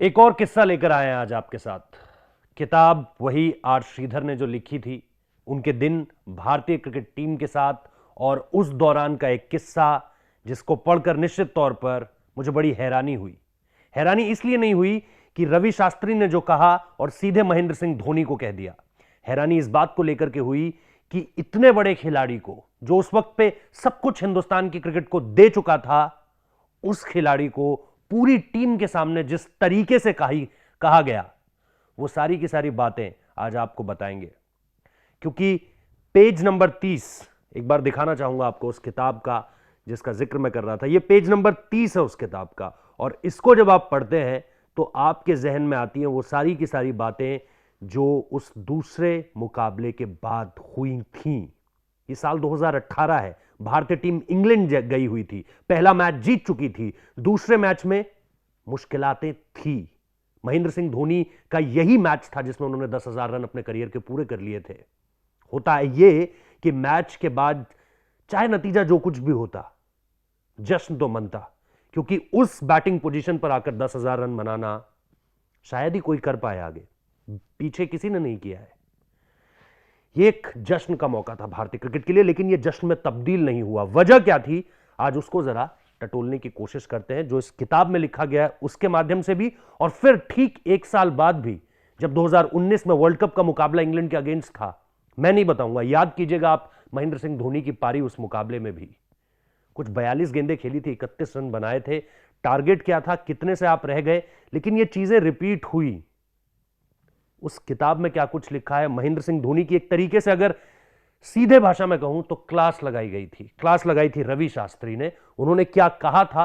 एक और किस्सा लेकर आए हैं आज आपके साथ। किताब वही आर श्रीधर ने जो लिखी थी, उनके दिन भारतीय क्रिकेट टीम के साथ, और उस दौरान का एक किस्सा जिसको पढ़कर निश्चित तौर पर मुझे बड़ी हैरानी हुई। हैरानी इसलिए नहीं हुई कि रवि शास्त्री ने जो कहा और सीधे महेंद्र सिंह धोनी को कह दिया। हैरानी इस बात को लेकर के हुई कि इतने बड़े खिलाड़ी को, जो उस वक्त पे सब कुछ हिंदुस्तान की क्रिकेट को दे चुका था, उस खिलाड़ी को पूरी टीम के सामने जिस तरीके से कहा गया, वो सारी की सारी बातें आज आपको बताएंगे। क्योंकि पेज नंबर 30 एक बार दिखाना चाहूंगा आपको उस किताब का जिसका जिक्र मैं कर रहा था। ये पेज नंबर 30 है उस किताब का, और इसको जब आप पढ़ते हैं तो आपके जहन में आती हैं वो सारी की सारी बातें जो उस दूसरे मुकाबले के बाद हुई थीं। ये साल 2018 है, भारतीय टीम इंग्लैंड गई हुई थी, पहला मैच जीत चुकी थी, दूसरे मैच में मुश्किलातें थी। महेंद्र सिंह धोनी का यही मैच था जिसमें उन्होंने 10,000 रन अपने करियर के पूरे कर लिए थे। होता है ये कि मैच के बाद चाहे नतीजा जो कुछ भी होता, जश्न तो मनता, क्योंकि उस बैटिंग पोजीशन पर आकर 10,000 रन बनाना शायद ही कोई कर पाए, आगे पीछे किसी ने नहीं किया है। यह एक जश्न का मौका था भारतीय क्रिकेट के लिए, लेकिन यह जश्न में तब्दील नहीं हुआ। वजह क्या थी, आज उसको जरा टटोलने की कोशिश करते हैं, जो इस किताब में लिखा गया है उसके माध्यम से भी, और फिर ठीक एक साल बाद भी, जब 2019 में वर्ल्ड कप का मुकाबला इंग्लैंड के अगेंस्ट था। मैं नहीं बताऊंगा, याद कीजिएगा आप महेंद्र सिंह धोनी की पारी उस मुकाबले में भी कुछ 42 गेंदें खेली थी, 31 रन बनाए थे। टारगेट क्या था, कितने से आप रह गए, लेकिन ये चीजें रिपीट हुई। उस किताब में क्या कुछ लिखा है, महेंद्र सिंह धोनी की एक तरीके से अगर सीधे भाषा में कहूं तो क्लास लगाई गई थी। क्लास लगाई थी रवि शास्त्री ने। उन्होंने क्या कहा था,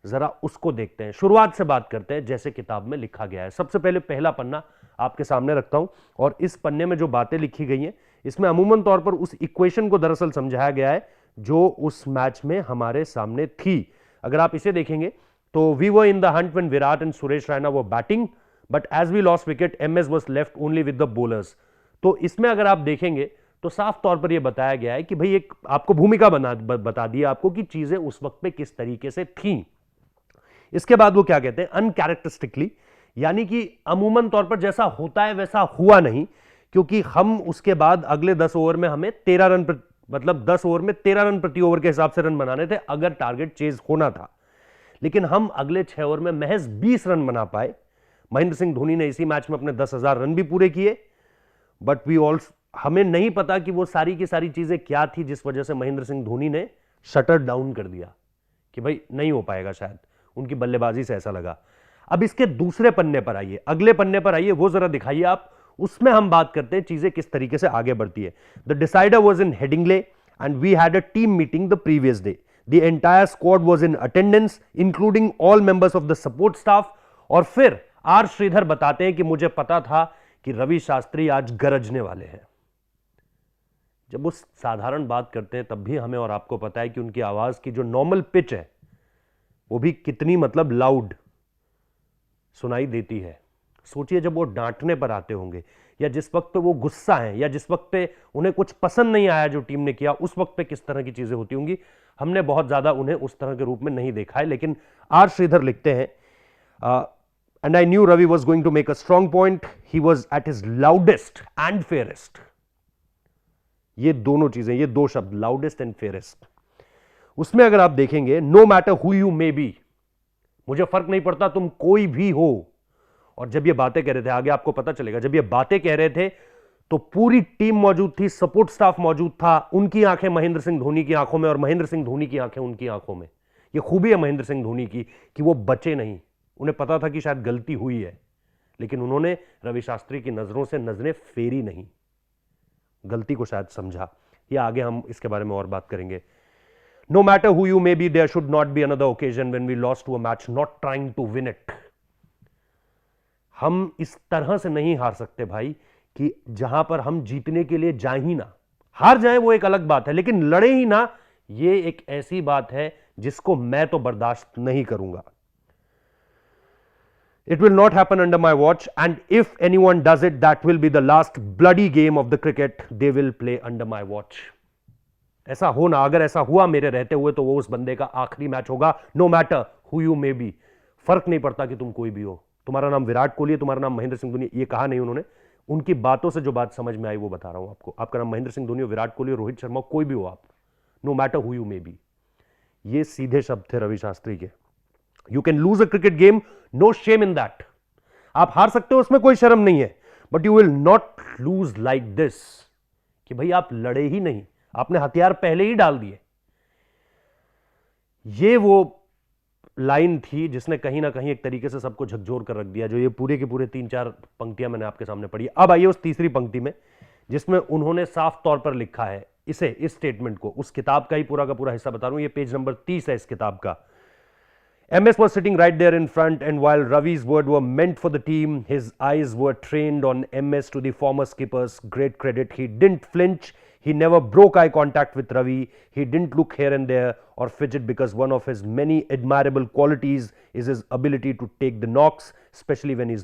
जरा उसको देखते हैं। शुरुआत से बात करते हैं जैसे किताब में लिखा गया है। सबसे पहले पहला पन्ना आपके सामने रखता हूं, और इस पन्ने में जो बातें लिखी गई हैं, इसमें अमूमन तौर पर उस इक्वेशन को दरअसल समझाया गया है जो उस मैच में हमारे सामने थी। अगर आप इसे देखेंगे तो we were in the hunt when Virat and Suresh Raina were batting, but as we lost wicket MS was left only with the bowlers. तो इसमें अगर आप देखेंगे तो साफ तौर पर यह बताया गया है कि भाई एक आपको भूमिका बता दी आपको कि चीजें उस वक्त पे किस तरीके से थीं। इसके बाद वो क्या कहते हैं, अनकैरेक्टरिस्टिकली, यानी कि अमूमन तौर पर जैसा होता है वैसा हुआ नहीं, क्योंकि हम उसके बाद अगले 10 ओवर में हमें 13 रन मतलब 10 ओवर में 13 रन प्रति ओवर के हिसाब से रन बनाने थे अगर टारगेट चेज होना था, लेकिन हम अगले 6 ओवर में महज 20 रन बना पाए। महेंद्र सिंह धोनी ने इसी मैच में अपने 10,000 रन भी पूरे किए, बट वी ऑल्सो, हमें नहीं पता कि वो सारी की सारी चीजें क्या थी जिस वजह से महेंद्र सिंह धोनी ने शटर डाउन कर दिया कि भाई नहीं हो पाएगा, शायद उनकी बल्लेबाजी से ऐसा लगा। अब इसके दूसरे पन्ने पर आइए, अगले पन्ने पर आइए, वो जरा दिखाइए आप। उसमें हम बात करते हैं चीजें किस तरीके से आगे बढ़ती है। The decider was in Headingley and we had a team meeting the previous day. The entire squad was in attendance including all members of the support staff. और फिर आर श्रीधर बताते हैं कि मुझे पता था कि रवि शास्त्री आज गरजने वाले हैं। जब वो साधारण बात करते हैं तब भी हमें और आपको पता है कि उनकी आवाज की जो नॉर्मल पिच है वो भी कितनी मतलब लाउड सुनाई देती है। सोचिए जब वो डांटने पर आते होंगे, या जिस वक्त पे वो गुस्सा है, या जिस वक्त पे उन्हें कुछ पसंद नहीं आया जो टीम ने किया, उस वक्त पे किस तरह की चीजें होती होंगी। हमने बहुत ज्यादा उन्हें उस तरह के रूप में नहीं देखा है, लेकिन आर श्रीधर लिखते हैं, and I knew Ravi was going to make a strong point, he was at his loudest and fairest. ये दोनों चीजें, ये दो शब्द, लाउडेस्ट एंड फेयरेस्ट, उसमें अगर आप देखेंगे, no matter who you may be, मुझे फर्क नहीं पड़ता तुम कोई भी हो। और जब ये बातें कह रहे थे, आगे आपको पता चलेगा, जब ये बातें कह रहे थे तो पूरी टीम मौजूद थी, सपोर्ट स्टाफ मौजूद था। उनकी आंखें महेंद्र सिंह धोनी की आंखों में और महेंद्र सिंह धोनी की आंखें उनकी आंखों में। ये खूबी है महेंद्र सिंह धोनी की कि वो बचे नहीं। उन्हें पता था कि शायद गलती हुई है, लेकिन उन्होंने रवि शास्त्री की नजरों से नजरें फेरी नहीं, गलती को शायद समझा। ये आगे हम इसके बारे में और बात करेंगे। No matter who you may be, there should not be another occasion when we lost to a match not trying to win it. हम इस तरह से नहीं हार सकते भाई कि जहां पर हम जीतने के लिए जाए ही ना, हार जाए वो एक अलग बात है, लेकिन लड़े ही ना, ये एक ऐसी बात है जिसको मैं तो बर्दाश्त नहीं करूंगा। It will not happen under my watch, and if anyone does it, that will be the last bloody game of the cricket they will play under my watch. ऐसा हो ना, अगर ऐसा हुआ मेरे रहते हुए, तो वो उस बंदे का आखिरी मैच होगा, no matter who you may be. फर्क नहीं पड़ता कि तुम कोई भी हो, तुम्हारा नाम विराट कोहली है, तुम्हारा नाम महेंद्र सिंह धोनी, ये कहा नहीं उन्होंने, उनकी बातों से जो बात समझ में आई वो बता रहा हूं आपको। आपका नाम महेंद्र सिंह धोनी हो, विराट कोहली हो, रोहित शर्मा, कोई भी हो आप, no matter who you may be, ये सीधे शब्द थे रवि शास्त्री के। You can lose a cricket game, no shame in that, आप हार सकते हो, उसमें कोई शर्म नहीं है, but you will not lose like this, कि भाई आप लड़े ही नहीं, आपने हथियार पहले ही डाल दिए। ये वो लाइन थी जिसने कहीं ना कहीं एक तरीके से सबको झकझोर कर रख दिया, जो ये पूरे के पूरे 3-4 पंक्तियां मैंने आपके सामने पढ़ी। अब आइए उस तीसरी पंक्ति में, जिसमें उन्होंने साफ तौर पर लिखा है इस स्टेटमेंट को, उस किताब का ही पूरा का पूरा हिस्सा बता रहा हूं, ये पेज नंबर 30 है इस किताब का। MS was sitting right there in front, and while Ravi's words were meant for the team, his eyes were trained on MS, to the former skipper's great credit. He didn't flinch, he never broke eye contact with Ravi, he didn't look here and there or fidget, because one of his many admirable qualities is his ability to take the knocks, especially when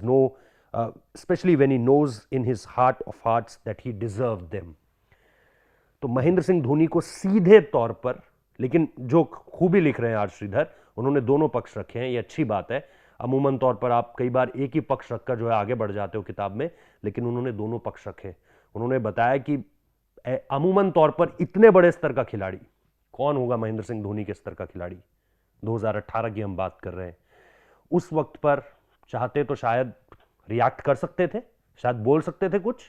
he knows in his heart of hearts that he deserved them. तो महेंद्र सिंह धोनी को सीधे तौर पर, लेकिन जो खूबी लिख रहे हैं आर श्रीधर, उन्होंने दोनों पक्ष रखे हैं, ये अच्छी बात है। अमूमन तौर पर आप कई बार एक ही पक्ष रखकर जो है आगे बढ़ जाते हो किताब में, लेकिन उन्होंने दोनों पक्ष रखे। उन्होंने बताया कि अमूमन तौर पर इतने बड़े स्तर का खिलाड़ी कौन होगा, महेंद्र सिंह धोनी के स्तर का खिलाड़ी, 2018 की हम बात कर रहे हैं। उस वक्त पर चाहते तो शायद रिएक्ट कर सकते थे, शायद बोल सकते थे कुछ,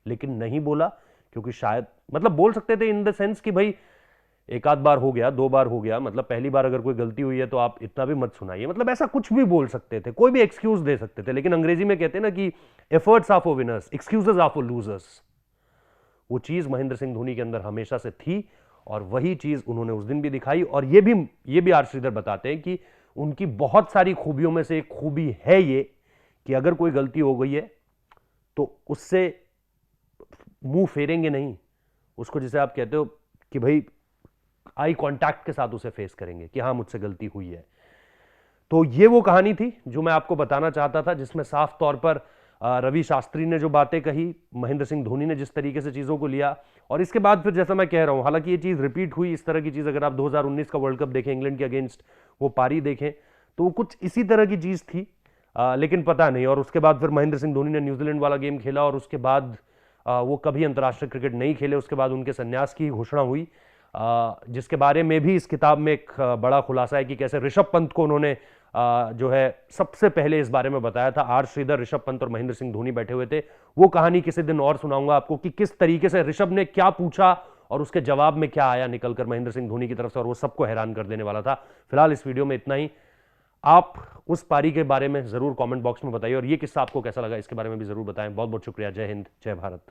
लेकिन नहीं बोला, क्योंकि शायद मतलब बोल सकते थे इन द सेंस कि भाई एक आध बार हो गया, 2 बार हो गया, मतलब पहली बार अगर कोई गलती हुई है तो आप इतना भी मत सुनाइए, मतलब ऐसा कुछ भी बोल सकते थे, कोई भी एक्सक्यूज दे सकते थे। लेकिन अंग्रेजी में कहते हैं ना कि efforts are for winners, excuses are for losers. वो चीज महेंद्र सिंह धोनी के अंदर हमेशा से थी, और वही चीज उन्होंने उस दिन भी दिखाई। और ये भी आर श्रीधर बताते हैं कि उनकी बहुत सारी खूबियों में से एक खूबी है ये कि अगर कोई गलती हो गई है तो उससे मुंह फेरेंगे नहीं, उसको जिसे आप कहते हो कि भाई आई कांटेक्ट के साथ उसे फेस करेंगे कि हां मुझसे गलती हुई है। तो ये वो कहानी थी जो मैं आपको बताना चाहता था, जिसमें साफ तौर पर रवि शास्त्री ने जो बातें कही, महेंद्र सिंह धोनी ने जिस तरीके से चीजों को लिया, और इसके बाद फिर जैसा मैं कह रहा हूं, हालांकि ये चीज रिपीट हुई, इस तरह की चीज अगर आप 2019 का वर्ल्ड कप देखें इंग्लैंड के अगेंस्ट, वो पारी देखें तो वो कुछ इसी तरह की चीज थी, लेकिन पता नहीं। और उसके बाद फिर महेंद्र सिंह धोनी ने न्यूजीलैंड वाला गेम खेला, और उसके बाद वो कभी अंतर्राष्ट्रीय क्रिकेट नहीं खेले, उसके बाद उनके संन्यास की घोषणा हुई, जिसके बारे में भी इस किताब में एक बड़ा खुलासा है कि कैसे ऋषभ पंत को उन्होंने जो है सबसे पहले इस बारे में बताया था। आर श्रीधर, ऋषभ पंत और महेंद्र सिंह धोनी बैठे हुए थे। वो कहानी किसी दिन और सुनाऊंगा आपको कि किस तरीके से ऋषभ ने क्या पूछा और उसके जवाब में क्या आया निकलकर महेंद्र सिंह धोनी की तरफ से, और वो सबको हैरान कर देने वाला था। फिलहाल इस वीडियो में इतना ही। आप उस पारी के बारे में जरूर कमेंट बॉक्स में बताइए, और ये किस्सा आपको कैसा लगा इसके बारे में भी जरूर बताएं। बहुत बहुत शुक्रिया। जय हिंद, जय भारत।